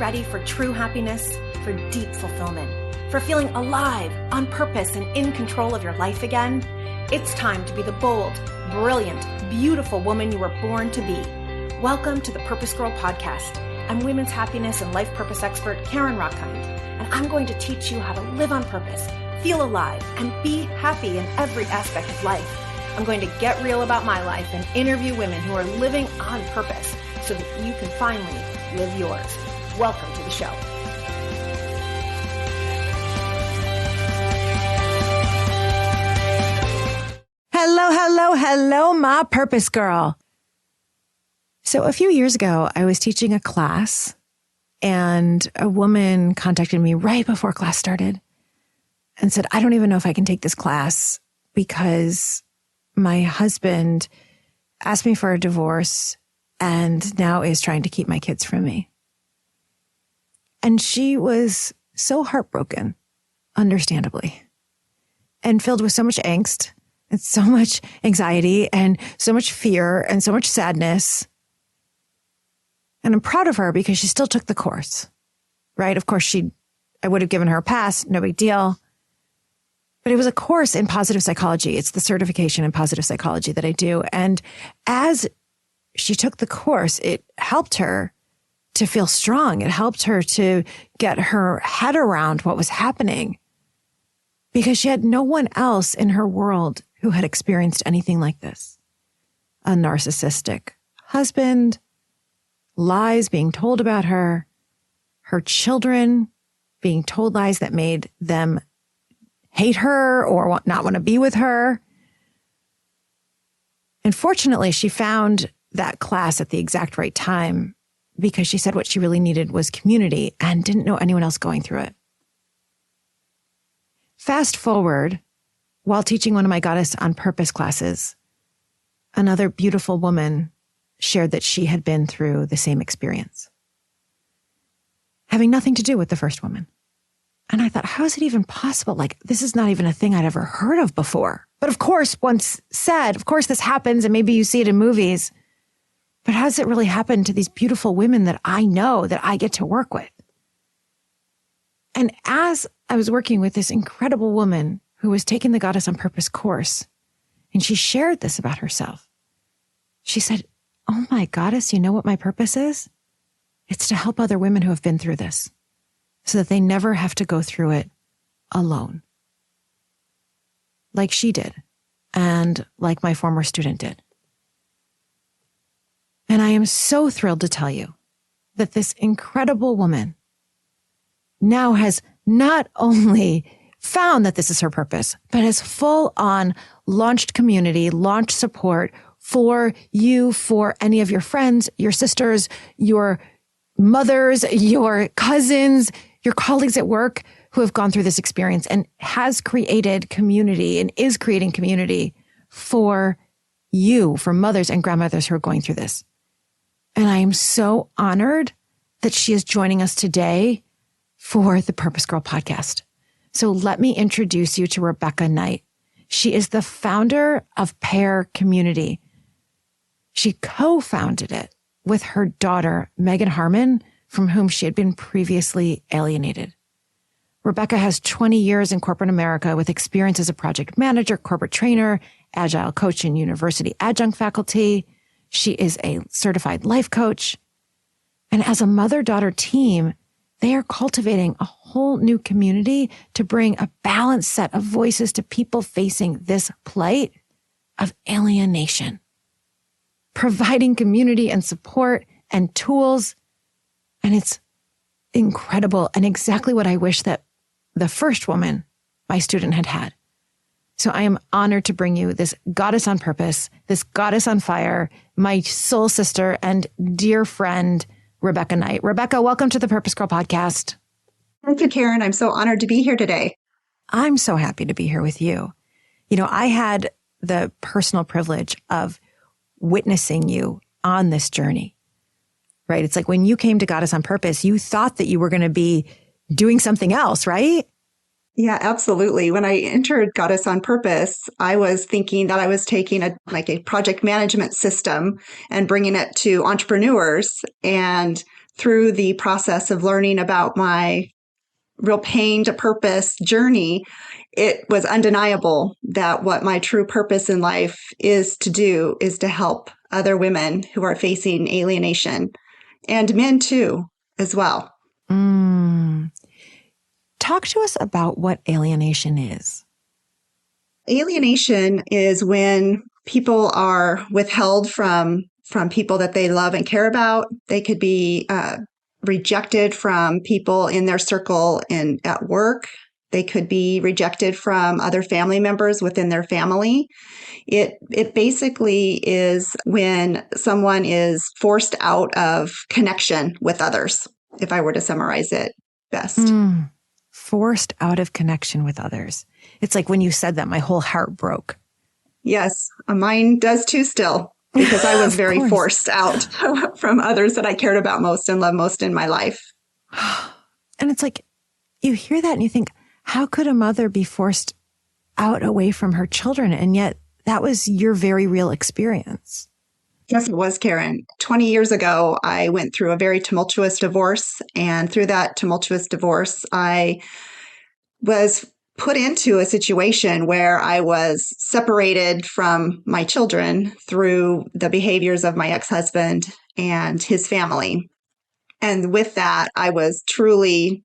ready for true happiness, for deep fulfillment, for feeling alive, on purpose, and in control of your life again? It's time to be the bold, brilliant, beautiful woman you were born to be. Welcome to the PurposeGirl Podcast. I'm women's happiness and life purpose expert, Karen Rockkind, and I'm going to teach you how to live on purpose, feel alive, and be happy in every aspect of life. I'm going to get real about my life and interview women who are living on purpose so that you can finally live yours. Welcome to the show. Hello, my purpose girl. So a few years ago, I was teaching a class and a woman contacted me right before class started and said, I don't even know if I can take this class because my husband asked me for a divorce and now is trying to keep my kids from me. And she was so heartbroken, understandably, and filled with so much angst and so much anxiety and so much fear and so much sadness. And I'm proud of her because she still took the course, right? Of course, I would have given her a pass, no big deal. But it was a course in positive psychology. It's the certification in positive psychology that I do. And as she took the course, it helped her to feel strong. It helped her to get her head around what was happening because she had no one else in her world who had experienced anything like this. A narcissistic husband, lies being told about her, her children being told lies that made them hate her or not want to be with her. And fortunately, she found that class at the exact right time because she said what she really needed was community and didn't know anyone else going through it. Fast forward, while teaching one of my Goddess on Purpose classes, another beautiful woman shared that she had been through the same experience, having nothing to do with the first woman. And I thought, how is it even possible? Like, this is not even a thing I'd ever heard of before. But of course, once said, of course this happens and maybe you see it in movies. But how does it really happen to these beautiful women that I know that I get to work with? And as I was working with this incredible woman who was taking the Goddess on Purpose course, and she shared this about herself, she said, oh my Goddess, you know what my purpose is? It's to help other women who have been through this so that they never have to go through it alone. Like she did, and like my former student did. And I am so thrilled to tell you that this incredible woman now has not only found that this is her purpose, but has full on launched community, launched support for you, for any of your friends, your sisters, your mothers, your cousins, your colleagues at work who have gone through this experience, and has created community and is creating community for you, for mothers and grandmothers who are going through this. And I am so honored that she is joining us today for the PurposeGirl Podcast. So let me introduce you to Rebecca Knight. She is the founder of P.A.I.R Community. She co-founded it with her daughter, Megan Harmon, from whom she had been previously alienated. Rebecca has 20 years in corporate America with experience as a project manager, corporate trainer, agile coach, and university adjunct faculty. She is a certified life coach. And as a mother-daughter team, they are cultivating a whole new community to bring a balanced set of voices to people facing this plight of alienation, providing community and support and tools. And it's incredible and exactly what I wish that the first woman, my student, had had. So I am honored to bring you this Goddess on Purpose, this Goddess on Fire, my soul sister and dear friend, Rebecca Knight. Rebecca, welcome to the PurposeGirl Podcast. Thank you, Karen. I'm so honored to be here today. I'm so happy to be here with you. You know, I had the personal privilege of witnessing you on this journey, right? It's like when you came to Goddess on Purpose, you thought that you were going to be doing something else, right? Yeah, absolutely. When I entered Goddess on Purpose, I was thinking that I was taking a project management system and bringing it to entrepreneurs. And through the process of learning about my real pain to purpose journey, it was undeniable that what my true purpose in life is to do is to help other women who are facing alienation, and men too, as well. Talk to us about what alienation is. Alienation is when people are withheld from people that they love and care about. They could be rejected from people in their circle at work. They could be rejected from other family members within their family. It basically is when someone is forced out of connection with others, if I were to summarize it best. Forced out of connection with others. It's like when you said that, my whole heart broke. Yes, mine does too still, because I was very forced out from others that I cared about most and loved most in my life. And it's like, you hear that and you think, how could a mother be forced out away from her children? And yet that was your very real experience. Yes, it was, Karen. 20 years ago, I went through a very tumultuous divorce. And through that tumultuous divorce, I was put into a situation where I was separated from my children through the behaviors of my ex-husband and his family. And with that, I was truly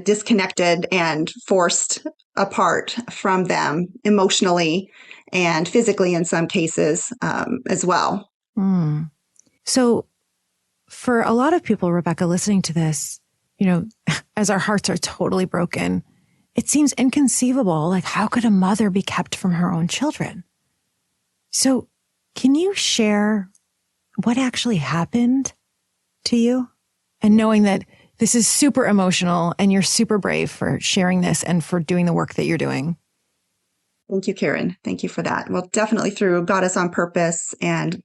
disconnected and forced apart from them emotionally and physically in some cases as well. So for a lot of people, Rebecca, listening to this, as our hearts are totally broken, it seems inconceivable. Like, how could a mother be kept from her own children? So can you share what actually happened to you? And knowing that this is super emotional and you're super brave for sharing this and for doing the work that you're doing. Thank you, Karen. Thank you for that. Well, definitely through Goddess on Purpose and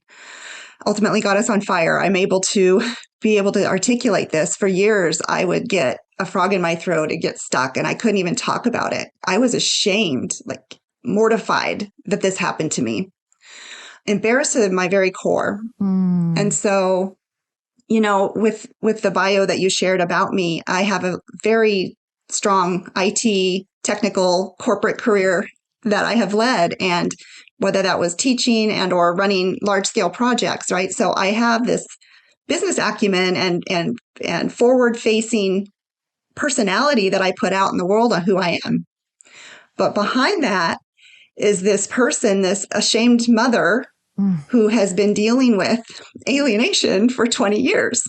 ultimately Goddess on Fire, I'm able to articulate this. For years, I would get a frog in my throat and get stuck, and I couldn't even talk about it. I was ashamed, like mortified that this happened to me, embarrassed to my very core. And so, with the bio that you shared about me, I have a very strong IT, technical, corporate career that I have led, and whether that was teaching and or running large scale projects, right? So I have this business acumen and forward facing personality that I put out in the world on who I am. But behind that is this person, this ashamed mother who has been dealing with alienation for 20 years.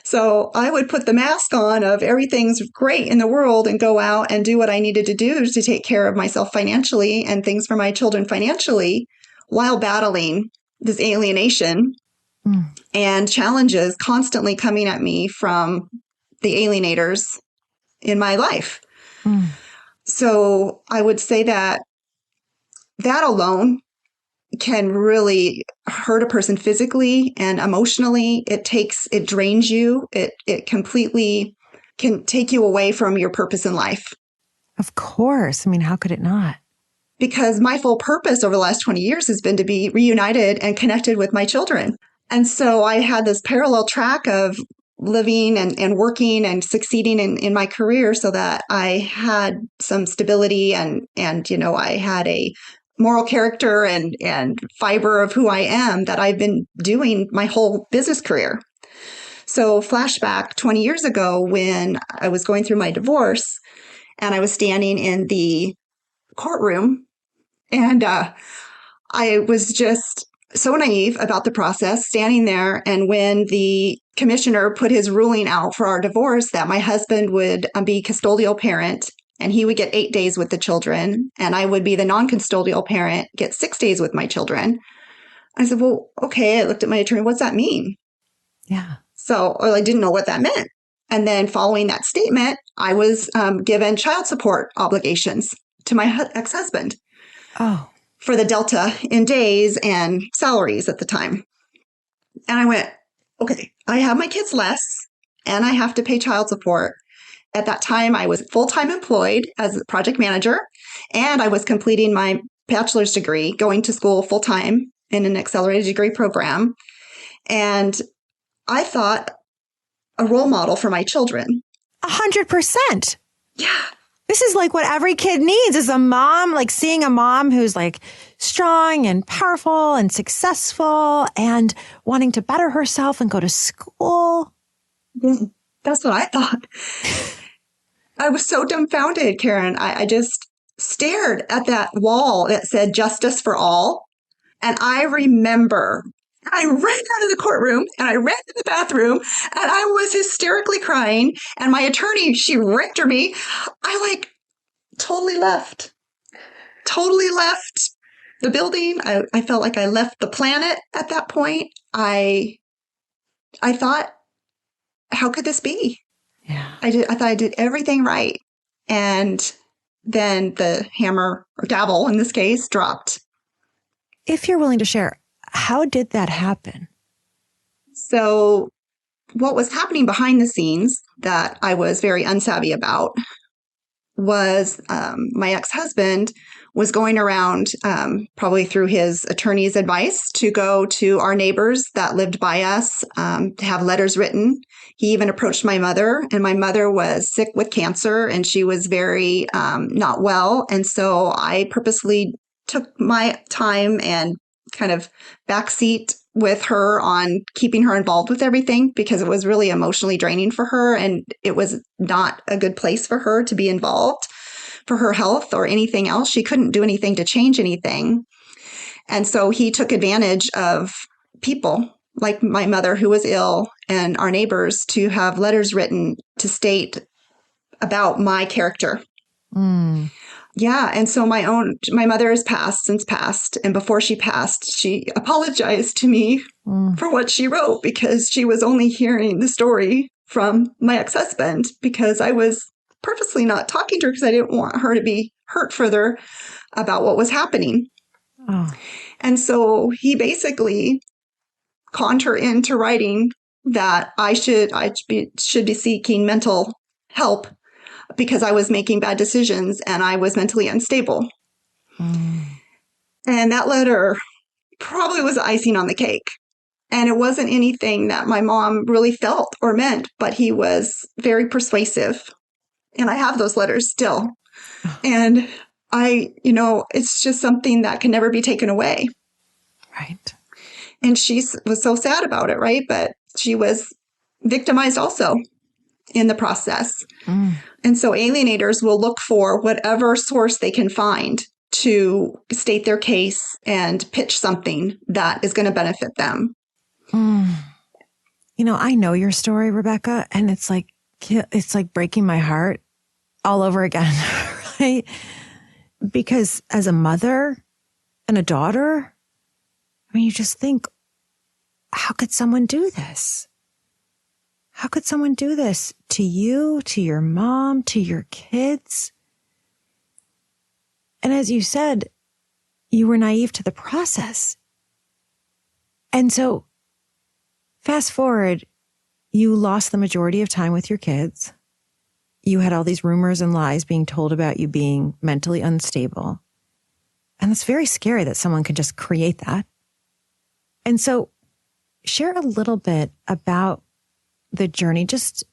So I would put the mask on of everything's great in the world and go out and do what I needed to do to take care of myself financially and things for my children financially, while battling this alienation and challenges constantly coming at me from the alienators in my life. So I would say that alone can really hurt a person physically and emotionally. It drains you. It completely can take you away from your purpose in life. Of course. I mean, how could it not? Because my full purpose over the last 20 years has been to be reunited and connected with my children. And so I had this parallel track of living and working and succeeding in my career so that I had some stability and I had a moral character and fiber of who I am that I've been doing my whole business career. So flashback 20 years ago when I was going through my divorce and I was standing in the courtroom and I was just so naive about the process, standing there. And when the commissioner put his ruling out for our divorce that my husband would be custodial parent and he would get 8 days with the children, and I would be the non-custodial parent, get 6 days with my children. I said, well, okay. I looked at my attorney. What's that mean? Yeah. So I didn't know what that meant. And then following that statement, I was given child support obligations to my ex-husband. Oh. For the delta in days and salaries at the time. And I went, okay, I have my kids less and I have to pay child support. At that time, I was full-time employed as a project manager, and I was completing my bachelor's degree, going to school full-time in an accelerated degree program. And I thought a role model for my children. 100%. Yeah. This is like what every kid needs is a mom, like seeing a mom who's like strong and powerful and successful and wanting to better herself and go to school. Yeah, that's what I thought. I was so dumbfounded, Karen. I just stared at that wall that said justice for all. And I remember I ran out of the courtroom and I ran to the bathroom and I was hysterically crying. And my attorney, she ripped me. I like totally left the building. I felt like I left the planet at that point. I thought, how could this be? Yeah. I thought I did everything right. And then the hammer or gavel in this case dropped. If you're willing to share, how did that happen? So what was happening behind the scenes that I was very unsavvy about was my ex-husband was going around, probably through his attorney's advice, to go to our neighbors that lived by us to have letters written. He even approached my mother, and my mother was sick with cancer and she was very not well. And so I purposely took my time and kind of backseat with her on keeping her involved with everything because it was really emotionally draining for her. And it was not a good place for her to be involved for her health or anything else. She couldn't do anything to change anything. And so he took advantage of people like my mother who was ill and our neighbors to have letters written to state about my character. Mm. Yeah. And so my mother has since passed. And before she passed, she apologized to me for what she wrote because she was only hearing the story from my ex-husband because I was purposely not talking to her because I didn't want her to be hurt further about what was happening. Oh. And so he basically conned her into writing that I should be seeking mental help because I was making bad decisions and I was mentally unstable. And that letter probably was icing on the cake. And it wasn't anything that my mom really felt or meant, but he was very persuasive. And I have those letters still. And it's just something that can never be taken away. Right. And she was so sad about it, right? But she was victimized also in the process. And so alienators will look for whatever source they can find to state their case and pitch something that is going to benefit them. I know your story, Rebecca, and it's like breaking my heart all over again, right? Because as a mother and a daughter, you just think, how could someone do this? How could someone do this to you, to your mom, to your kids? And as you said, you were naive to the process. And so fast forward, you lost the majority of time with your kids. You had all these rumors and lies being told about you being mentally unstable. And it's very scary that someone could just create that. And so share a little bit about the journey, just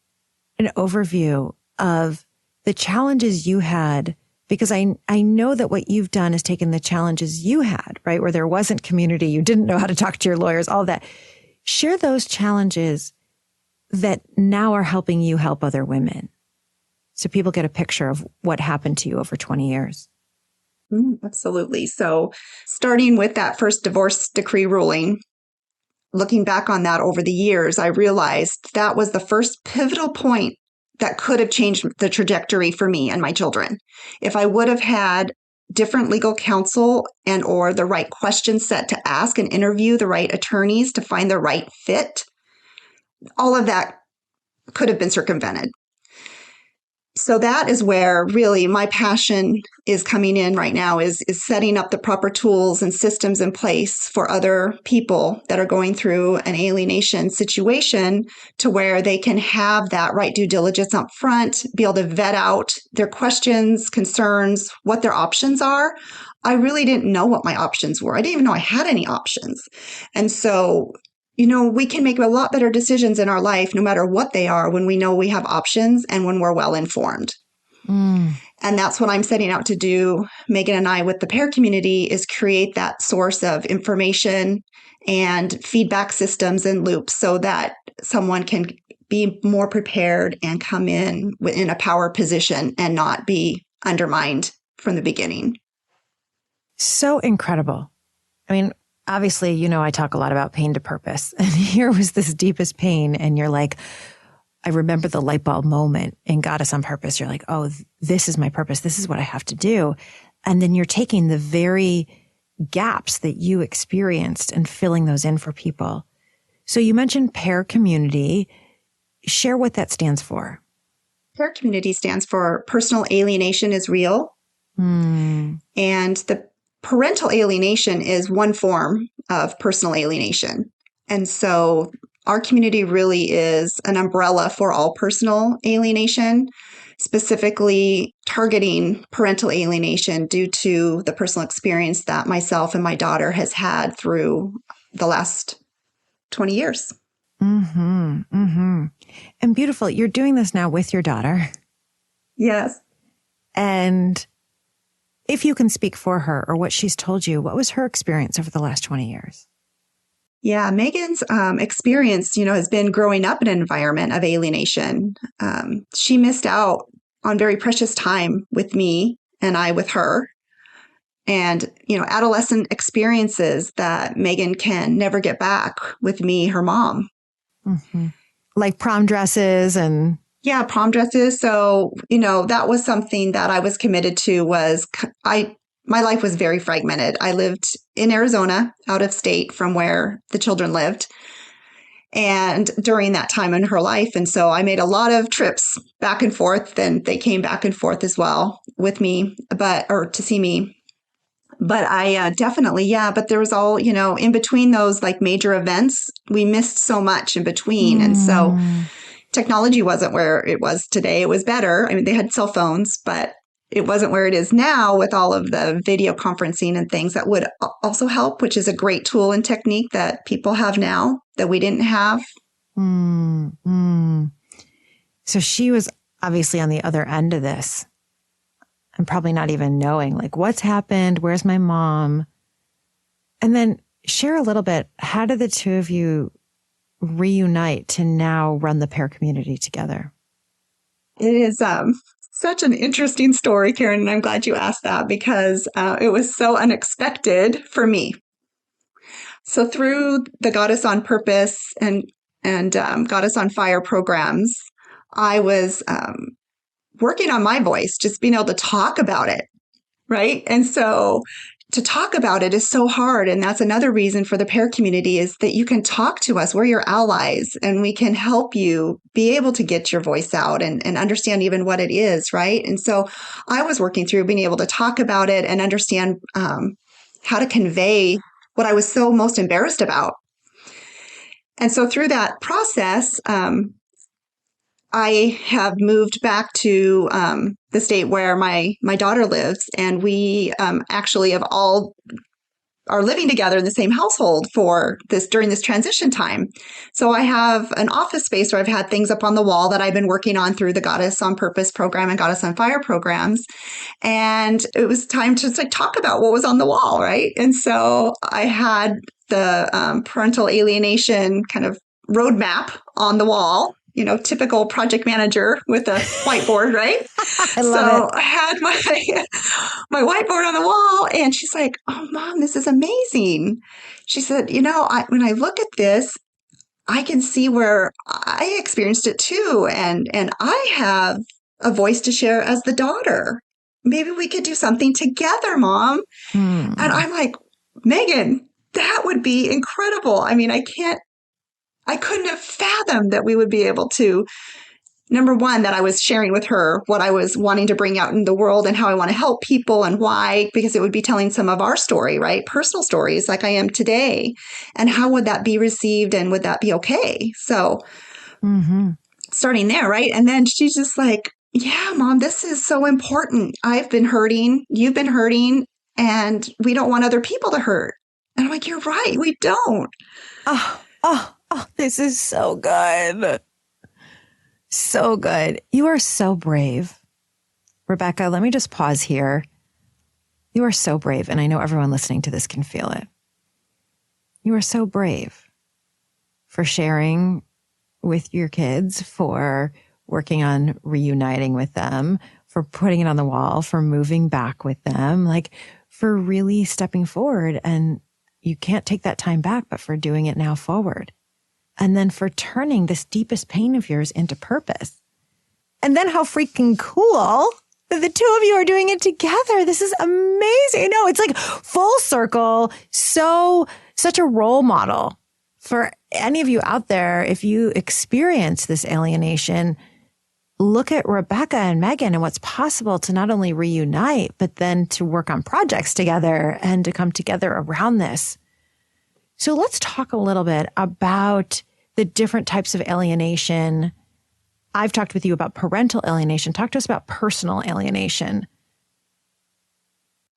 an overview of the challenges you had, because I know that what you've done is taken the challenges you had, right? Where there wasn't community, you didn't know how to talk to your lawyers, all that. Share those challenges that now are helping you help other women, so people get a picture of what happened to you over 20 years. Absolutely. So starting with that first divorce decree ruling, looking back on that over the years, I realized that was the first pivotal point that could have changed the trajectory for me and my children. If I would have had different legal counsel and or the right questions set to ask and interview the right attorneys to find the right fit, all of that could have been circumvented. So that is where really my passion is coming in right now, is setting up the proper tools and systems in place for other people that are going through an alienation situation to where they can have that right due diligence up front, be able to vet out their questions, concerns, what their options are. I really didn't know what my options were. I didn't even know I had any options. And so we can make a lot better decisions in our life, no matter what they are, when we know we have options and when we're well informed. And that's what I'm setting out to do, Megan and I, with the P.A.I R community, is create that source of information and feedback systems and loops so that someone can be more prepared and come in a power position and not be undermined from the beginning. So incredible. I mean, obviously, I talk a lot about pain to purpose. And here was this deepest pain. And you're like, I remember the light bulb moment in Goddess on Purpose. You're like, oh, this is my purpose. This is what I have to do. And then you're taking the very gaps that you experienced and filling those in for people. So you mentioned P.A.I R Community. Share what that stands for. P.A.I R Community stands for Personal Alienation is Real. And the parental alienation is one form of personal alienation. And so our community really is an umbrella for all personal alienation, specifically targeting parental alienation due to the personal experience that myself and my daughter has had through the last 20 years. And beautiful, you're doing this now with your daughter. Yes. And if you can speak for her or what she's told you, what was her experience over the last 20 years? Yeah, Megan's experience, has been growing up in an environment of alienation. She missed out on very precious time with me and I with her. And, adolescent experiences that Megan can never get back with me, her mom. Like prom dresses and... Yeah, prom dresses. So, that was something that I was committed to. My life was very fragmented. I lived in Arizona, out of state from where the children lived. And during that time in her life. And so I made a lot of trips back and forth, and they came back and forth as well with me, or to see me. But I definitely, but there was all, in between those like major events, we missed so much in between. And so technology wasn't where it was today. It was better. I mean, they had cell phones, but it wasn't where it is now with all of the video conferencing and things that would also help, which is a great tool and technique that people have now that we didn't have. So she was obviously on the other end of this and probably not even knowing like what's happened. Where's my mom? And then share a little bit. How did the two of you reunite to now run the P.A.I R community together? It is such an interesting story, Karen, and I'm glad you asked that because it was so unexpected for me. So through the Goddess on Purpose and Goddess on Fire programs, I was working on my voice, just being able to talk about it, right? And so to talk about it is so hard. And that's another reason for the P.A.I R community is that you can talk to us. We're your allies and we can help you be able to get your voice out and understand even what it is, right? And so I was working through being able to talk about it and understand how to convey what I was so most embarrassed about. And so through that process, I have moved back to the state where my daughter lives, and we actually have all are living together in the same household during this transition time. So I have an office space where I've had things up on the wall that I've been working on through the Goddess on Purpose program and Goddess on Fire programs. And it was time to talk about what was on the wall, right? And so I had the parental alienation kind of roadmap on the wall. Typical project manager with a whiteboard, right? I love it. I had my whiteboard on the wall, and she's like, "Oh, Mom, this is amazing." She said, when I look at this, I can see where I experienced it too, and I have a voice to share as the daughter. Maybe we could do something together, Mom. And I'm like, Megan, that would be incredible. I mean, I couldn't have fathomed that we would be able to, number one, that I was sharing with her what I was wanting to bring out in the world and how I want to help people and why, because it would be telling some of our story, right? Personal stories like I am today. And how would that be received and would that be okay? So starting there, right? And then she's just like, yeah, Mom, this is so important. I've been hurting. You've been hurting. And we don't want other people to hurt. And I'm like, you're right. We don't. Oh, Oh, this is so good. So good. You are so brave. Rebecca, let me just pause here. You are so brave, and I know everyone listening to this can feel it. You are so brave for sharing with your kids, for working on reuniting with them, for putting it on the wall, for moving back with them, like for really stepping forward. And you can't take that time back, but for doing it now forward. And then for turning this deepest pain of yours into purpose. And then how freaking cool that the two of you are doing it together. This is amazing. No, it's like full circle. Such a role model for any of you out there. If you experience this alienation, look at Rebecca and Megan and what's possible to not only reunite, but then to work on projects together and to come together around this. So let's talk a little bit about the different types of alienation. I've talked with you about parental alienation. Talk to us about personal alienation.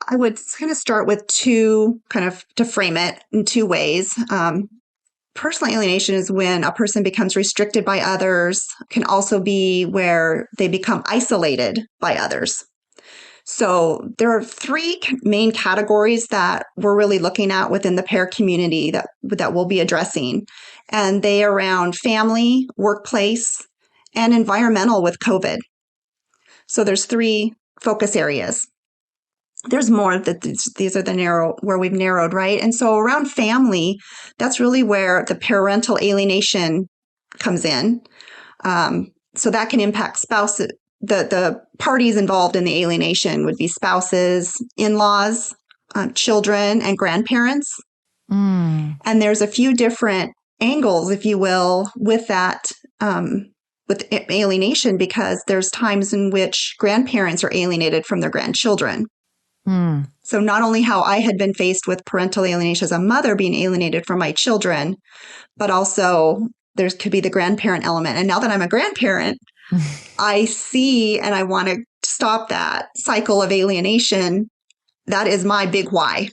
I would kind of start with two, kind of to frame it in two ways. Personal alienation is when a person becomes restricted by others, can also be where they become isolated by others. So there are three main categories that we're really looking at within the P.A.I R community that we'll be addressing. And they are around family, workplace, and environmental with COVID. So there's three focus areas. There's more that these are where we've narrowed, right? And so around family, that's really where the parental alienation comes in. So that can impact spouses. The parties involved in the alienation would be spouses, in-laws, children, and grandparents. And there's a few different angles, if you will, with that, with alienation, because there's times in which grandparents are alienated from their grandchildren. So not only how I had been faced with parental alienation as a mother, being alienated from my children, but also there could be the grandparent element. And now that I'm a grandparent, I see and I want to stop that cycle of alienation. That is my big why,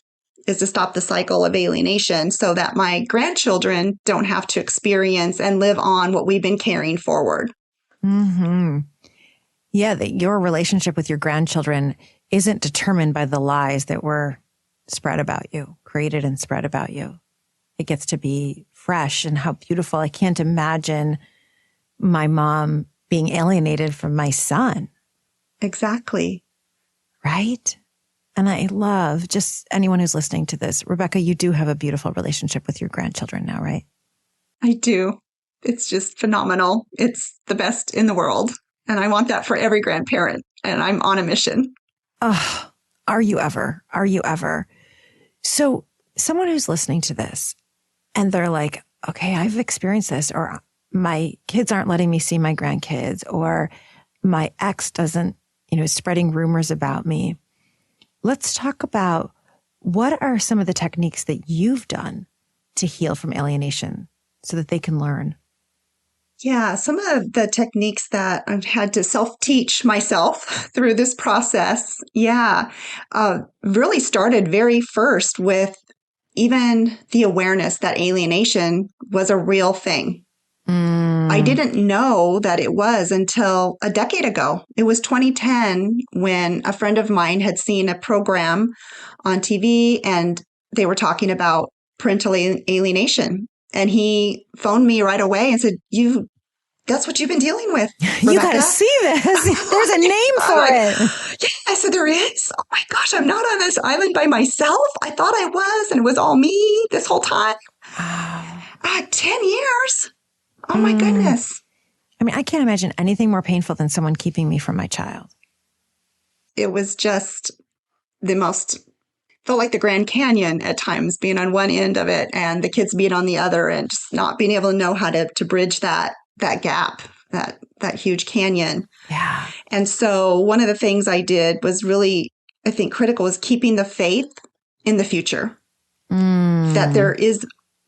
is to stop the cycle of alienation so that my grandchildren don't have to experience and live on what we've been carrying forward. Mm-hmm. Yeah, that your relationship with your grandchildren isn't determined by the lies that were spread about you, created and spread about you. It gets to be fresh, and how beautiful. I can't imagine my mom being alienated from my son. Exactly. Right? And I love just anyone who's listening to this. Rebecca, you do have a beautiful relationship with your grandchildren now, right? I do. It's just phenomenal. It's the best in the world. And I want that for every grandparent. And I'm on a mission. Oh, are you ever? Are you ever? So someone who's listening to this and they're like, okay, I've experienced this, or my kids aren't letting me see my grandkids, or my ex doesn't, is spreading rumors about me. Let's talk about what are some of the techniques that you've done to heal from alienation so that they can learn. Yeah, some of the techniques that I've had to self-teach myself through this process, really started very first with even the awareness that alienation was a real thing. I didn't know that it was until a decade ago. It was 2010 when a friend of mine had seen a program on TV and they were talking about parental alienation. And he phoned me right away and said, that's what you've been dealing with, Rebecca. You got to see this. There's a name for it. Yeah, I said, there is. Oh my gosh, I'm not on this island by myself. I thought I was, and it was all me this whole time. 10 years. Oh my goodness. I mean, I can't imagine anything more painful than someone keeping me from my child. It was just felt like the Grand Canyon at times, being on one end of it and the kids being on the other, and just not being able to know how to bridge that gap, that huge canyon. Yeah. And so one of the things I did was really, I think, critical, was keeping the faith in the future, that there is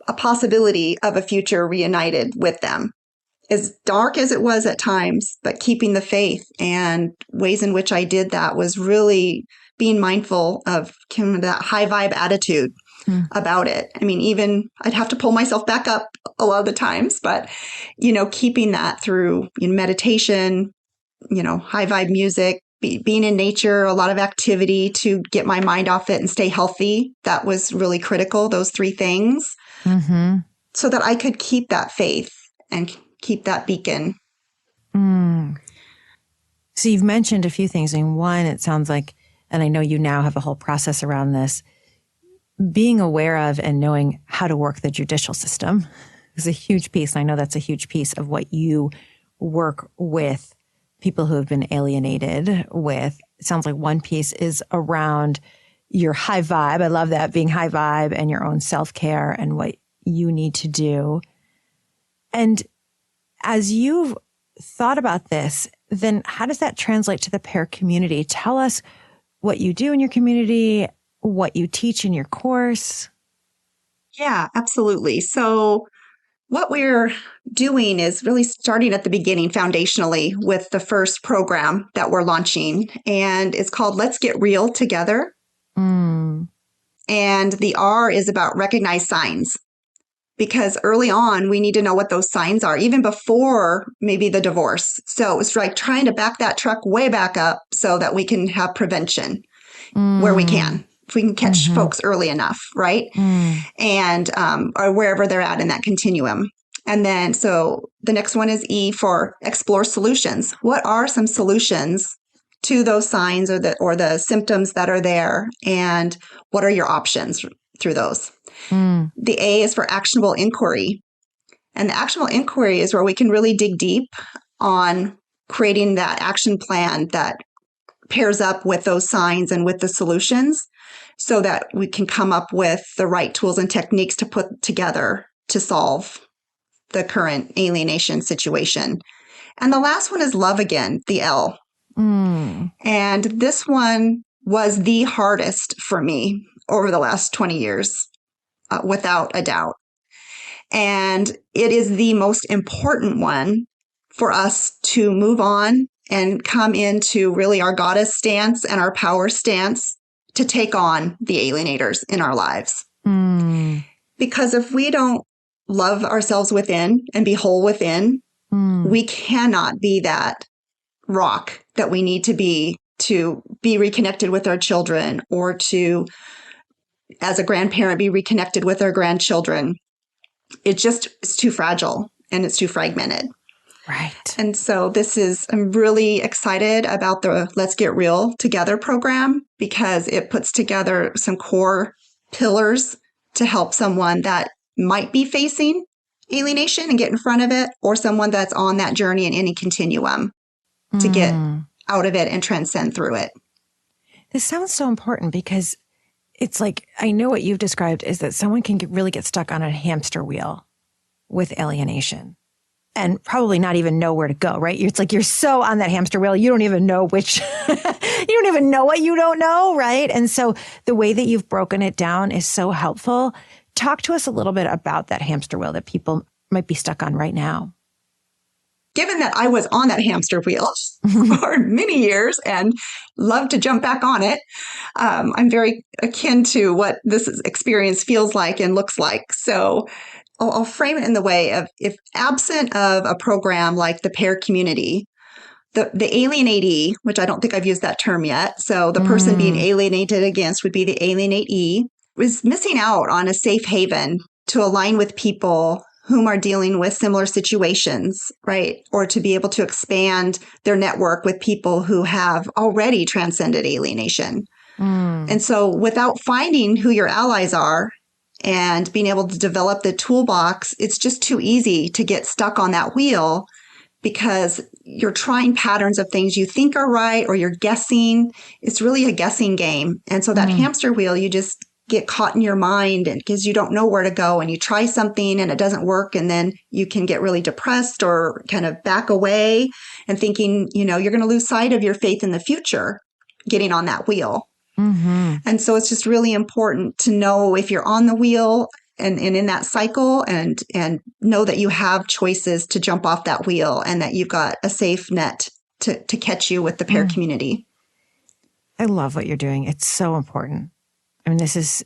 a possibility of a future reunited with them. As dark as it was at times, but keeping the faith. And ways in which I did that was really being mindful of kind of that high vibe attitude about it. I mean, even I'd have to pull myself back up a lot of the times, but, keeping that through meditation, high vibe music, being in nature, a lot of activity to get my mind off it and stay healthy. That was really critical, those three things, so that I could keep that faith and keep that beacon. So you've mentioned a few things. And one, it sounds like, and I know you now have a whole process around this, being aware of and knowing how to work the judicial system is a huge piece. And I know that's a huge piece of what you work with people who have been alienated with. It sounds like one piece is around your high vibe. I love that, being high vibe and your own self-care and what you need to do. And as you've thought about this, then how does that translate to the P.A.I.R community? Tell us what you do in your community, what you teach in your course. Yeah, absolutely. So what we're doing is really starting at the beginning foundationally with the first program that we're launching, and it's called Let's Get Real Together. And the R is about recognize signs, because early on we need to know what those signs are, even before maybe the divorce. So it's like trying to back that truck way back up so that we can have prevention where we can. If we can catch folks early enough, right? And or wherever they're at in that continuum. And then, so the next one is E for explore solutions. What are some solutions to those signs or the symptoms that are there? And what are your options through those? The A is for actionable inquiry. And the actionable inquiry is where we can really dig deep on creating that action plan that pairs up with those signs and with the solutions, so that we can come up with the right tools and techniques to put together to solve the current alienation situation. And the last one is love again, the L. And this one was the hardest for me over the last 20 years, without a doubt. And it is the most important one for us to move on and come into really our goddess stance and our power stance to take on the alienators in our lives. Because if we don't love ourselves within and be whole within, we cannot be that rock that we need to be reconnected with our children, or to, as a grandparent, be reconnected with our grandchildren. It's too fragile and it's too fragmented. Right. And so I'm really excited about the Let's Get Real Together program, because it puts together some core pillars to help someone that might be facing alienation and get in front of it, or someone that's on that journey in any continuum to get out of it and transcend through it. This sounds so important, because it's like, I know what you've described is that someone can really get stuck on a hamster wheel with alienation and probably not even know where to go, right? It's like you're so on that hamster wheel, you don't even know which, you don't even know what you don't know, right? And so the way that you've broken it down is so helpful. Talk to us a little bit about that hamster wheel that people might be stuck on right now. Given that I was on that hamster wheel for many years and love to jump back on it, I'm very akin to what this experience feels like and looks like. So I'll frame it in the way of, if absent of a program like the P.A.I.R Community, the alienatee, which I don't think I've used that term yet, so the person being alienated against would be the alienatee, was missing out on a safe haven to align with people whom are dealing with similar situations, right? Or to be able to expand their network with people who have already transcended alienation. And so without finding who your allies are and being able to develop the toolbox, it's just too easy to get stuck on that wheel, because you're trying patterns of things you think are right, or you're guessing. It's really a guessing game. And so that hamster wheel, you just get caught in your mind, and because you don't know where to go, and you try something and it doesn't work. And then you can get really depressed or kind of back away and thinking, you're going to lose sight of your faith in the future, getting on that wheel. And so it's just really important to know if you're on the wheel and in that cycle, and know that you have choices to jump off that wheel, and that you've got a safe net to catch you with the P.A.I.R community. I love what you're doing. It's so important. I mean, this is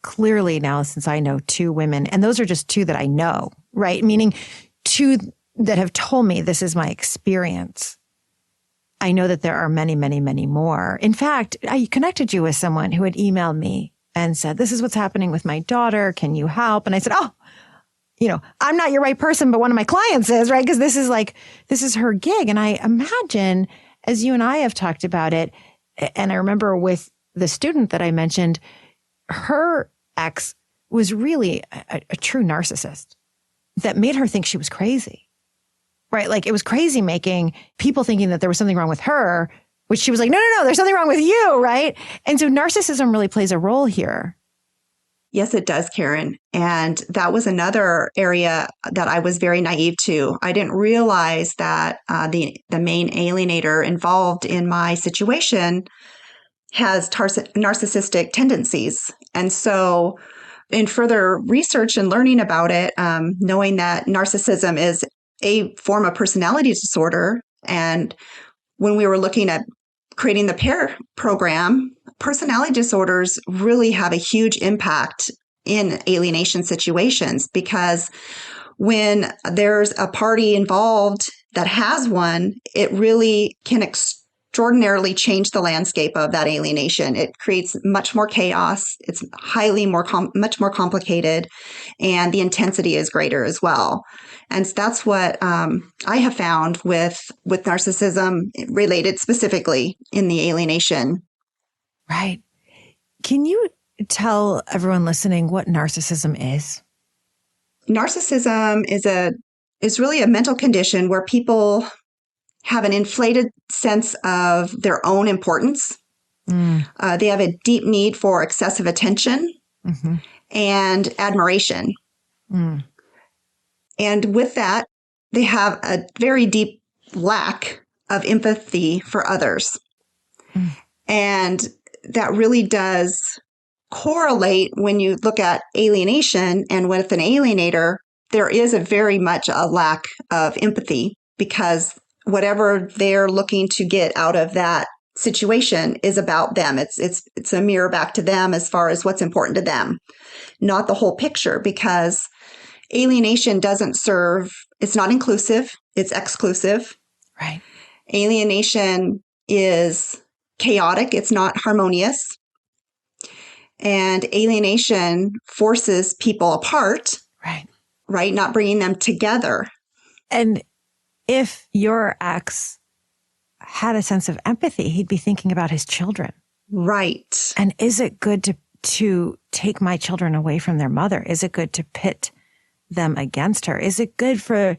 clearly now, since I know two women, and those are just two that I know, right? Meaning two that have told me this is my experience. I know that there are many, many, many more. In fact, I connected you with someone who had emailed me and said, this is what's happening with my daughter. Can you help? And I said, oh, I'm not your right person, but one of my clients is, right? Because this is her gig. And I imagine, as you and I have talked about it, and I remember with the student that I mentioned, her ex was really a true narcissist that made her think she was crazy. Right? Like it was crazy making people thinking that there was something wrong with her, which she was like, no, there's something wrong with you. Right? And so narcissism really plays a role here. Yes, it does, Karen. And that was another area that I was very naive to. I didn't realize that the main alienator involved in my situation has narcissistic tendencies. And so in further research and learning about it, knowing that narcissism is a form of personality disorder. And when we were looking at creating the P.A.I.R program, personality disorders really have a huge impact in alienation situations, because when there's a party involved that has one, it really can extraordinarily change the landscape of that alienation. It creates much more chaos. It's much more complicated, and the intensity is greater as well. And that's what I have found with narcissism related specifically in the alienation. Right. Can you tell everyone listening what narcissism is? Narcissism is really a mental condition where people have an inflated sense of their own importance. They have a deep need for excessive attention and admiration. And with that, they have a very deep lack of empathy for others. And that really does correlate when you look at alienation, and with an alienator, there is a very much a lack of empathy, because whatever they're looking to get out of that situation is about them. It's a mirror back to them as far as what's important to them, not the whole picture, because alienation doesn't serve, it's not inclusive, it's exclusive. Right. Alienation is chaotic, it's not harmonious. And alienation forces people apart. Right? Not bringing them together. And if your ex had a sense of empathy, he'd be thinking about his children. Right. And is it good to take my children away from their mother? Is it good to pit them against her? Is it good for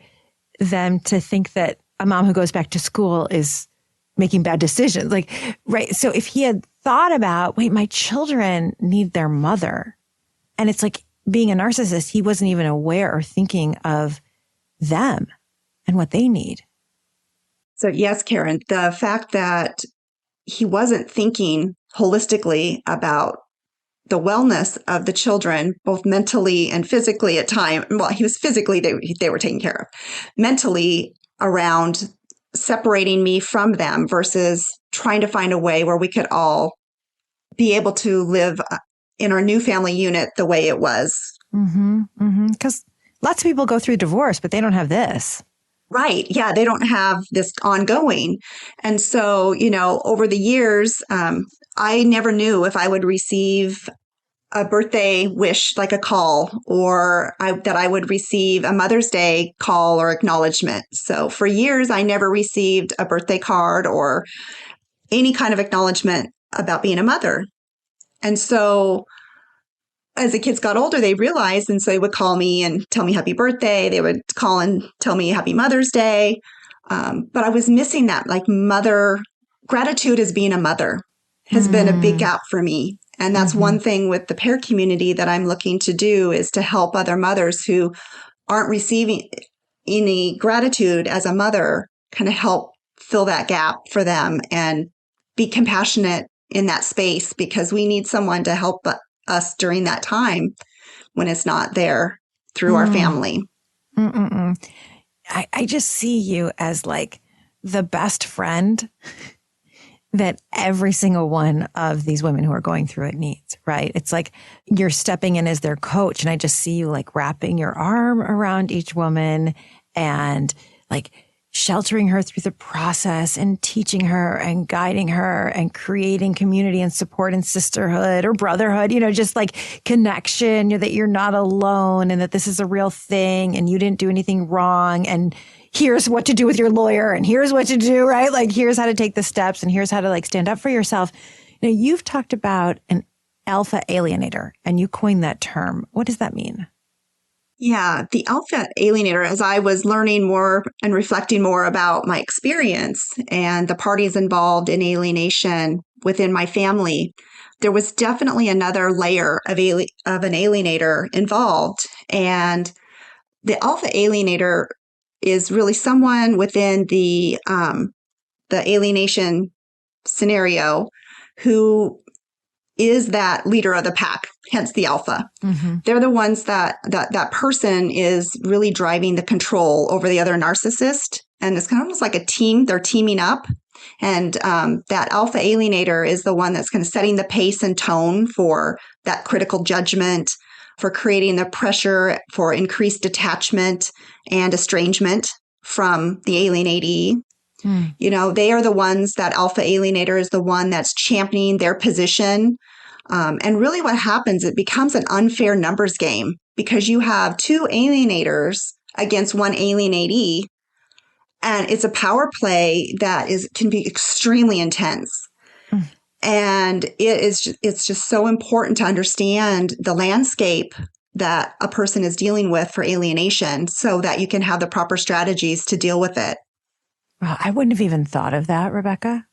them to think that a mom who goes back to school is making bad decisions? Like, right. So if he had thought about, wait, my children need their mother. And it's like being a narcissist, he wasn't even aware or thinking of them and what they need. So yes, Karen, the fact that he wasn't thinking holistically about the wellness of the children, both mentally and physically at time. Well, he was physically, they were taken care of. Mentally, around separating me from them versus trying to find a way where we could all be able to live in our new family unit the way it was. Because lots of people go through divorce, but they don't have this. Right. Yeah. They don't have this ongoing. And so, over the years, I never knew if I would receive a birthday wish, like a call, or that I would receive a Mother's Day call or acknowledgement. So for years, I never received a birthday card or any kind of acknowledgement about being a mother. And so as the kids got older, they realized, and so they would call me and tell me happy birthday. They would call and tell me happy Mother's Day. But I was missing that, like mother gratitude as being a mother has been a big gap for me. And that's one thing with the P.A.I.R community that I'm looking to do, is to help other mothers who aren't receiving any gratitude as a mother, kind of help fill that gap for them and be compassionate in that space, because we need someone to help us during that time when it's not there through our family. I just see you as like the best friend that every single one of these women who are going through it needs, right? It's like you're stepping in as their coach. And I just see you like wrapping your arm around each woman and like sheltering her through the process and teaching her and guiding her and creating community and support and sisterhood or brotherhood, just like connection, that you're not alone and that this is a real thing and you didn't do anything wrong. And here's what to do with your lawyer and here's what to do, right? Like here's how to take the steps and here's how to like stand up for yourself. You've talked about an alpha alienator and you coined that term. What does that mean? Yeah, the alpha alienator, as I was learning more and reflecting more about my experience and the parties involved in alienation within my family, there was definitely another layer of an alienator involved. And the alpha alienator is really someone within the alienation scenario who is that leader of the pack, hence the alpha. Mm-hmm. They're the ones that person is really driving the control over the other narcissist. And it's kind of almost like a team. They're teaming up. And that alpha alienator is the one that's kind of setting the pace and tone for that critical judgment, for creating the pressure for increased detachment and estrangement from the alienatee. They are the ones, that alpha alienator is the one that's championing their position. And really what happens, it becomes an unfair numbers game because you have two alienators against one alienatee. And it's a power play that can be extremely intense. And it's just so important to understand the landscape that a person is dealing with for alienation so that you can have the proper strategies to deal with it. Well, I wouldn't have even thought of that, Rebecca,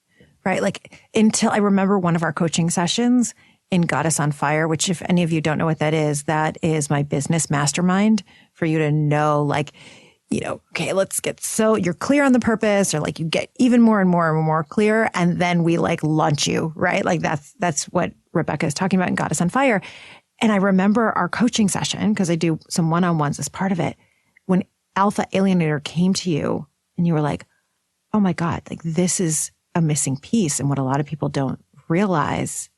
right? Like until I remember one of our coaching sessions in Goddess on Fire, which if any of you don't know what that is my business mastermind for you to know, like, okay, let's get you're clear on the purpose or like you get even more and more and more clear. And then we like launch you, right? Like that's what Rebecca is talking about in Goddess on Fire. And I remember our coaching session because I do some one-on-ones as part of it. When Alpha Alienator came to you and you were like, oh my God, like this is a missing piece and what a lot of people don't realize.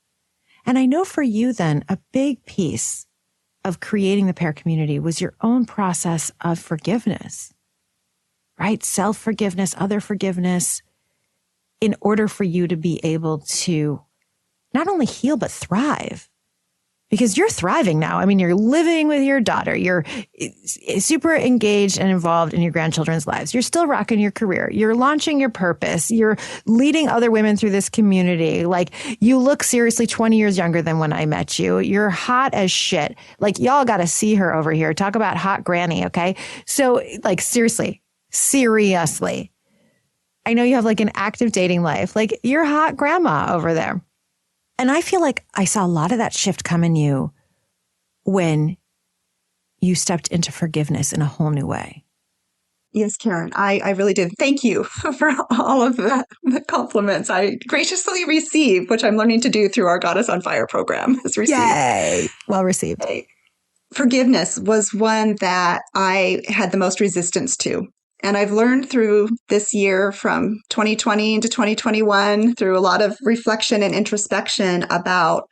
And I know for you then, a big piece of creating the P.A.I R community was your own process of forgiveness, right? Self-forgiveness, other forgiveness, in order for you to be able to not only heal, but thrive. Because you're thriving now. I mean, you're living with your daughter. You're super engaged and involved in your grandchildren's lives. You're still rocking your career. You're launching your purpose. You're leading other women through this community. Like, you look seriously 20 years younger than when I met you. You're hot as shit. Like, y'all got to see her over here. Talk about hot granny, okay? So, like, seriously. I know you have like an active dating life. Like, you're hot grandma over there. And I feel like I saw a lot of that shift come in you when you stepped into forgiveness in a whole new way. Yes, Karen, I really did. Thank you for all of the compliments I graciously receive, which I'm learning to do through our Goddess on Fire program. Yay! Well received. Forgiveness was one that I had the most resistance to. And I've learned through this year from 2020 into 2021, through a lot of reflection and introspection about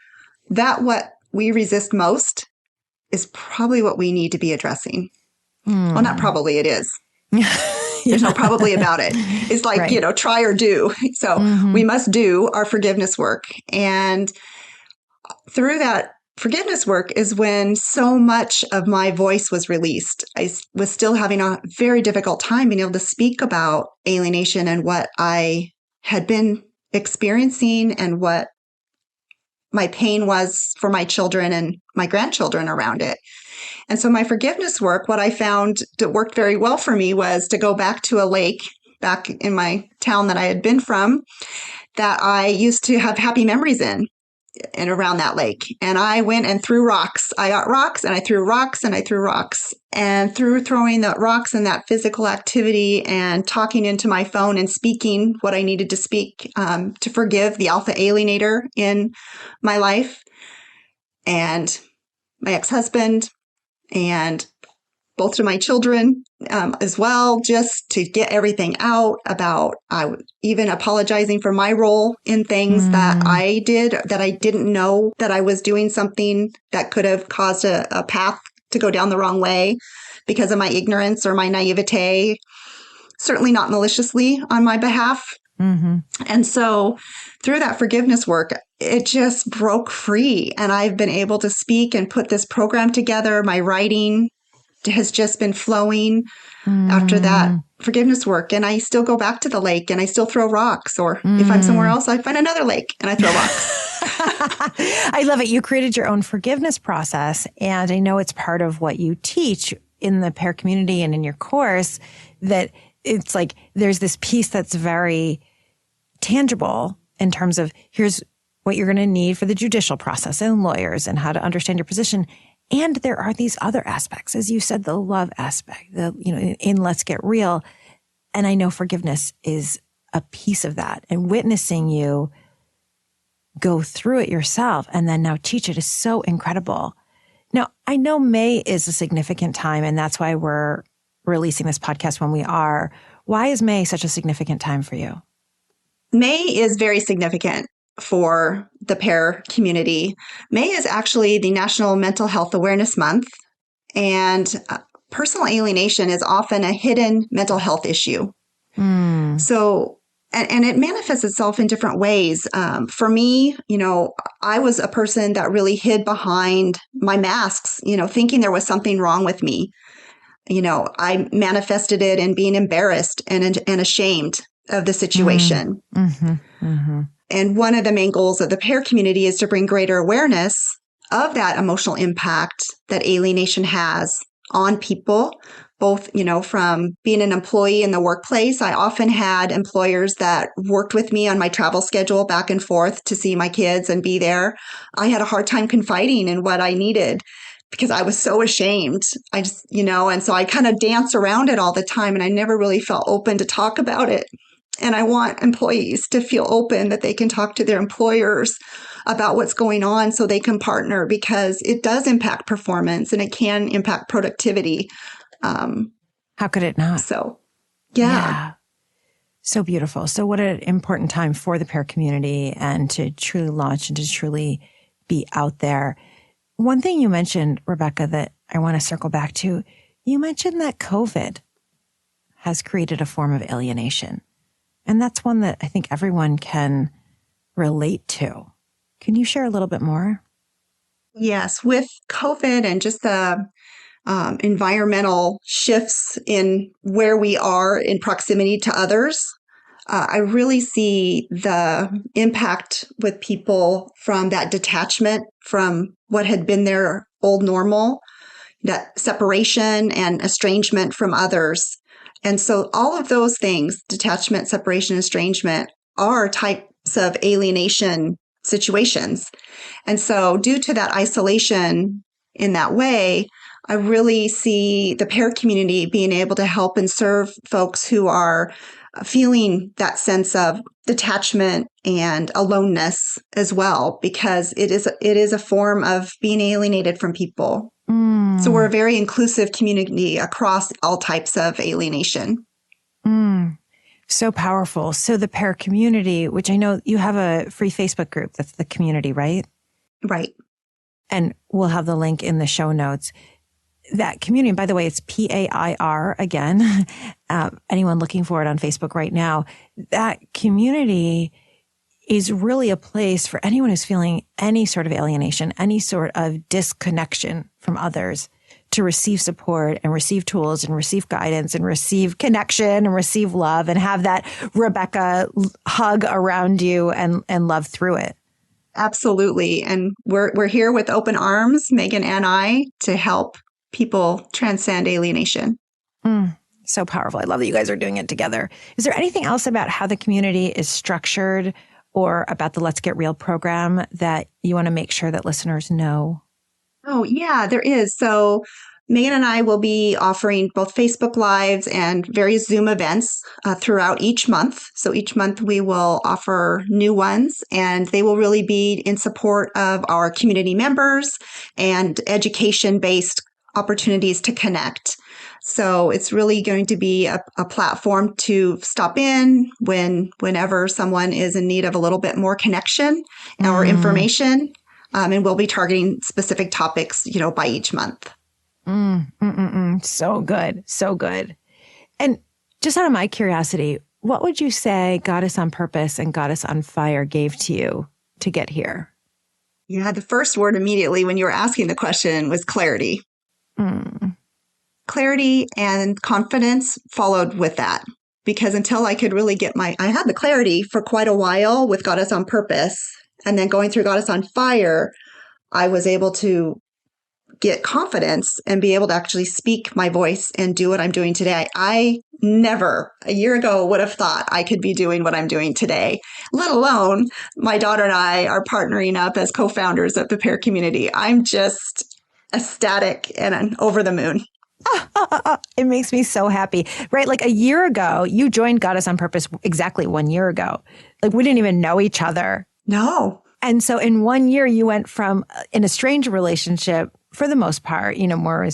that what we resist most is probably what we need to be addressing. Well, not probably, it is. There's no probably about it. It's like, right. Try or do. So we must do our forgiveness work. And through that forgiveness work is when so much of my voice was released. I was still having a very difficult time being able to speak about alienation and what I had been experiencing and what my pain was for my children and my grandchildren around it. And so my forgiveness work, what I found that worked very well for me was to go back to a lake back in my town that I had been from that I used to have happy memories in and around that lake. And I went and threw rocks. I got rocks and I threw rocks and I threw rocks. And through throwing the rocks and that physical activity and talking into my phone and speaking what I needed to speak to forgive the alpha alienator in my life and my ex-husband and both to my children as well, just to get everything out about even apologizing for my role in things that I did, that I didn't know that I was doing something that could have caused a path to go down the wrong way because of my ignorance or my naivete, certainly not maliciously on my behalf. Mm-hmm. And so through that forgiveness work, it just broke free. And I've been able to speak and put this program together. My writing has just been flowing after that forgiveness work. And I still go back to the lake and I still throw rocks. Or if I'm somewhere else, I find another lake and I throw rocks. I love it. You created your own forgiveness process. And I know it's part of what you teach in the P.A.I R community and in your course, that it's like there's this piece that's very tangible in terms of here's what you're going to need for the judicial process and lawyers and how to understand your position. And there are these other aspects, as you said, the love aspect, in Let's Get Real. And I know forgiveness is a piece of that. And witnessing you go through it yourself and then now teach it is so incredible. Now, I know May is a significant time, and that's why we're releasing this podcast when we are. Why is May such a significant time for you? May is very significant for the P.A.I R community. May is actually the National Mental Health Awareness Month, and personal alienation is often a hidden mental health issue. So, and it manifests itself in different ways. For me, I was a person that really hid behind my masks, thinking there was something wrong with me. I manifested it in being embarrassed and ashamed of the situation. And one of the main goals of the P.A.I R community is to bring greater awareness of that emotional impact that alienation has on people, both, from being an employee in the workplace. I often had employers that worked with me on my travel schedule back and forth to see my kids and be there. I had a hard time confiding in what I needed because I was so ashamed. I just, and so I kind of dance around it all the time, and I never really felt open to talk about it. And I want employees to feel open that they can talk to their employers about what's going on so they can partner, because it does impact performance and it can impact productivity. How could it not? So, yeah. So beautiful. So what an important time for the P.A.I R community and to truly launch and to truly be out there. One thing you mentioned, Rebecca, that I want to circle back to, you mentioned that COVID has created a form of alienation. And that's one that I think everyone can relate to. Can you share a little bit more? Yes, with COVID and just the environmental shifts in where we are in proximity to others, I really see the impact with people from that detachment from what had been their old normal, that separation and estrangement from others. And so all of those things, detachment, separation, estrangement, are types of alienation situations. And so due to that isolation in that way, I really see the P.A.I R community being able to help and serve folks who are feeling that sense of detachment and aloneness as well, because it is a form of being alienated from people. So we're a very inclusive community across all types of alienation. So powerful. So the P.A.I R community, which I know you have a free Facebook group, that's the community, right? Right. And we'll have the link in the show notes. That community, by the way, it's P.A.I.R again. Anyone looking for it on Facebook right now, that community is really a place for anyone who's feeling any sort of alienation, any sort of disconnection from others, to receive support and receive tools and receive guidance and receive connection and receive love and have that Rebecca hug around you and love through it. Absolutely. And we're here with open arms, Megan and I, to help people transcend alienation. So powerful. I love that you guys are doing it together. Is there anything else about how the community is structured or about the Let's Get Real program that you want to make sure that listeners know? Oh, yeah, there is. So Megan and I will be offering both Facebook Lives and various Zoom events throughout each month. So each month we will offer new ones, and they will really be in support of our community members and education-based opportunities to connect. So it's really going to be a platform to stop in whenever someone is in need of a little bit more connection or information. And we'll be targeting specific topics, by each month. So good. So good. And just out of my curiosity, what would you say Goddess on Purpose and Goddess on Fire gave to you to get here? Yeah, the first word immediately when you were asking the question was clarity. Clarity and confidence followed with that. Because until I could really I had the clarity for quite a while with Goddess on Purpose. And then going through Goddess on Fire, I was able to get confidence and be able to actually speak my voice and do what I'm doing today. I never a year ago would have thought I could be doing what I'm doing today, let alone my daughter and I are partnering up as co-founders of the P.A.I R Community. I'm just ecstatic and over the moon. It makes me so happy, right? Like a year ago, you joined Goddess on Purpose exactly 1 year ago. Like we didn't even know each other. No. And so in 1 year, you went from in a strange relationship for the most part, more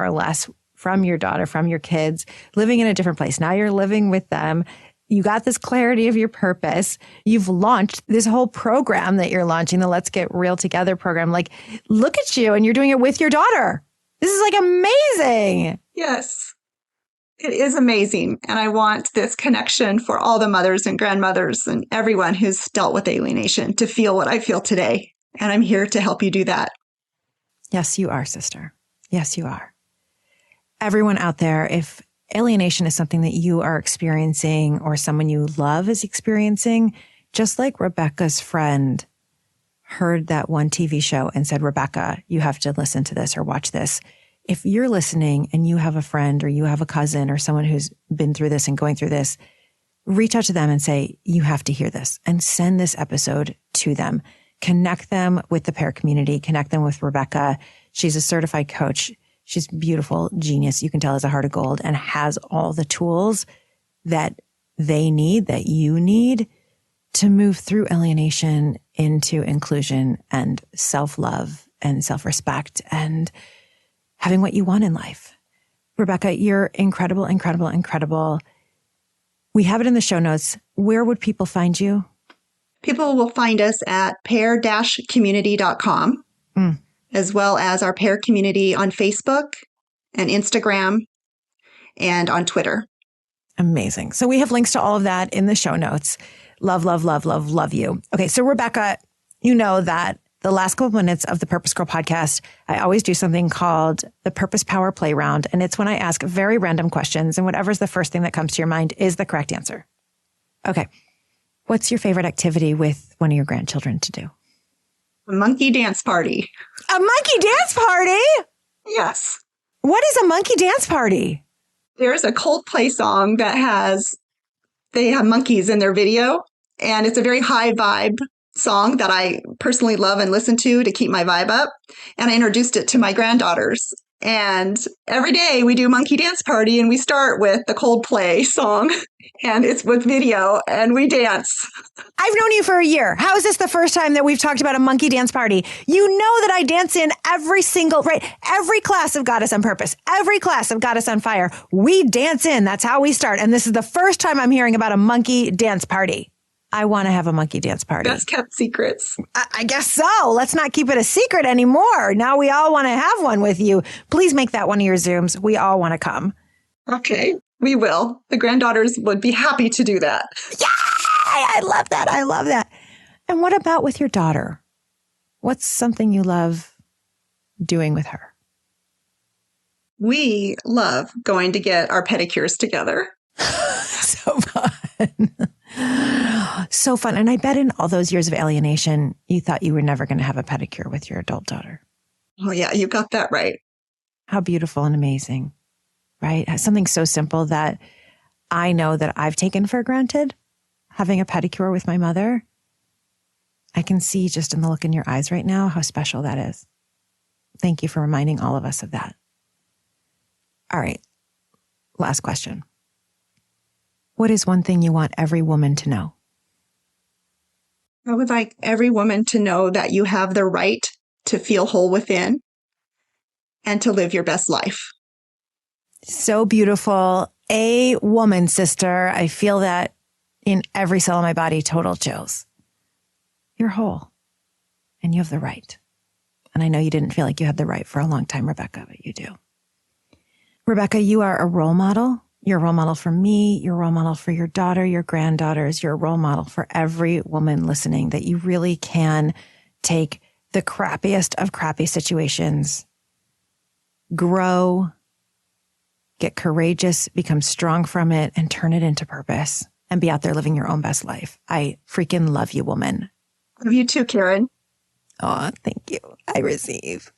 or less from your daughter, from your kids, living in a different place. Now you're living with them. You got this clarity of your purpose. You've launched this whole program that you're launching, the Let's Get Real Together program. Like, look at you, and you're doing it with your daughter. This is like amazing. Yes, it is amazing. And I want this connection for all the mothers and grandmothers and everyone who's dealt with alienation to feel what I feel today. And I'm here to help you do that. Yes, you are, sister. Yes, you are. Everyone out there, if alienation is something that you are experiencing or someone you love is experiencing, just like Rebecca's friend heard that one TV show and said, Rebecca, you have to listen to this or watch this. If you're listening and you have a friend or you have a cousin or someone who's been through this and going through this, reach out to them and say, you have to hear this, and send this episode to them. Connect them with the P.A.I R Community. Connect them with Rebecca. She's a certified coach. She's beautiful, genius. You can tell has a heart of gold and has all the tools that they need, that you need to move through alienation into inclusion and self-love and self-respect and having what you want in life. Rebecca, you're incredible, incredible, incredible. We have it in the show notes. Where would people find you? People will find us at PAIR-community.com, as well as our P.A.I R Community on Facebook and Instagram and on Twitter. Amazing. So we have links to all of that in the show notes. Love, love, love, love, love you. Okay, so Rebecca, you know that the last couple of minutes of the PurposeGirl podcast, I always do something called the Purpose Power Play Round. And it's when I ask very random questions, and whatever's the first thing that comes to your mind is the correct answer. Okay. What's your favorite activity with one of your grandchildren to do? A monkey dance party. A monkey dance party? Yes. What is a monkey dance party? There's a Coldplay song that they have monkeys in their video, and it's a very high vibe song that I personally love and listen to keep my vibe up. And I introduced it to my granddaughters. And every day we do monkey dance party, and we start with the Coldplay song, and it's with video, and we dance. I've known you for a year. How is this the first time that we've talked about a monkey dance party? You know that I dance in every class of Goddess on Purpose, every class of Goddess on Fire. We dance in. That's how we start. And this is the first time I'm hearing about a monkey dance party. I want to have a monkey dance party. Best kept secrets. I guess so. Let's not keep it a secret anymore. Now we all want to have one with you. Please make that one of your Zooms. We all want to come. Okay, we will. The granddaughters would be happy to do that. Yay! I love that. I love that. And what about with your daughter? What's something you love doing with her? We love going to get our pedicures together. So fun. So fun. And I bet in all those years of alienation, you thought you were never going to have a pedicure with your adult daughter. Oh, yeah, you got that right. How beautiful and amazing, right? Something so simple that I know that I've taken for granted, having a pedicure with my mother. I can see just in the look in your eyes right now how special that is. Thank you for reminding all of us of that. All right. Last question. What is one thing you want every woman to know? I would like every woman to know that you have the right to feel whole within and to live your best life. So beautiful. A woman, sister. I feel that in every cell of my body, total chills. You're whole and you have the right. And I know you didn't feel like you had the right for a long time, Rebecca, but you do. Rebecca, you are a role model. You're a role model for me. You're a role model for your daughter, your granddaughters. You're a role model for every woman listening, that you really can take the crappiest of crappy situations, grow, get courageous, become strong from it, and turn it into purpose and be out there living your own best life. I freaking love you, woman. Love you too, Karen. Oh, thank you. I receive.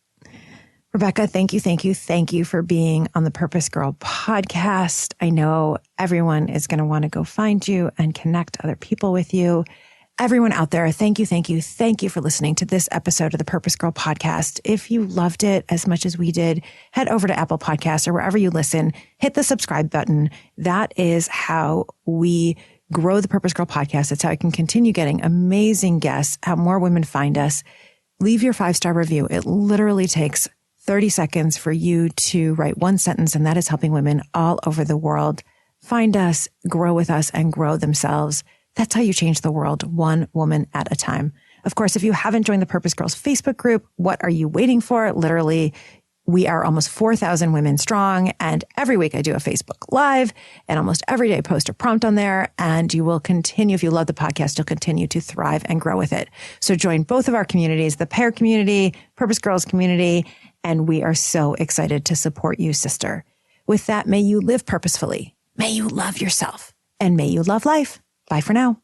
Rebecca, thank you for being on the Purpose Girl podcast. I know everyone is going to want to go find you and connect other people with you. Everyone out there, thank you for listening to this episode of the Purpose Girl podcast. If you loved it as much as we did, head over to Apple Podcasts or wherever you listen, hit the subscribe button. That is how we grow the Purpose Girl podcast. It's how I can continue getting amazing guests, how more women find us. Leave your 5-star review. It literally takes 30 seconds for you to write one sentence, and that is helping women all over the world find us, grow with us, and grow themselves. That's how you change the world, one woman at a time. Of course, if you haven't joined the Purpose Girls Facebook group, what are you waiting for? Literally, we are almost 4,000 women strong. And every week I do a Facebook Live, and almost every day I post a prompt on there. And you will continue, if you love the podcast, you'll continue to thrive and grow with it. So join both of our communities, the P.A.I.R community, Purpose Girls community. And we are so excited to support you, sister. With that, may you live purposefully. May you love yourself, and may you love life. Bye for now.